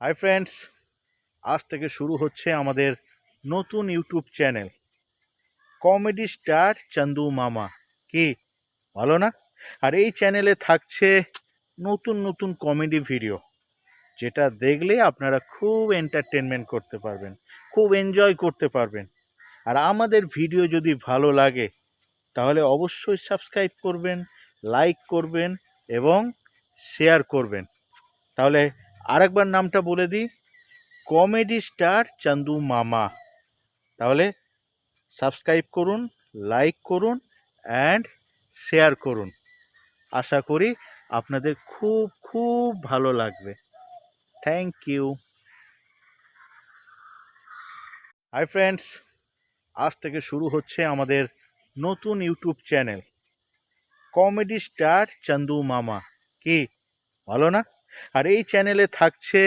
Hi friends, আজ থেকে শুরু হচ্ছে আমাদের নতুন ইউটিউব চ্যানেল কমেডি স্টার চান্দু মামা। কি ভালো না? আর এই চ্যানেলে থাকছে নতুন নতুন কমেডি ভিডিও, যেটা দেখলে আপনারা খুব এন্টারটেনমেন্ট করতে পারবেন, খুব এনজয় করতে পারবেন। আর আমাদের ভিডিও যদি ভালো লাগে তাহলে অবশ্যই সাবস্ক্রাইব করবেন, লাইক করবেন এবং শেয়ার করবেন। তাহলে আরেকবার নামটা বলে দিই, কমেডি স্টার চান্দু মামা। তাহলে সাবস্ক্রাইব করুন, লাইক করুন অ্যান্ড শেয়ার করুন। আশা করি আপনাদের খুব খুব ভালো লাগবে। Thank you. হাই ফ্রেন্ডস, আজ থেকে শুরু হচ্ছে আমাদের নতুন ইউটিউব চ্যানেল কমেডি স্টার চান্দু মামা। কি ভালো না? আর এই চ্যানেলে থাকছে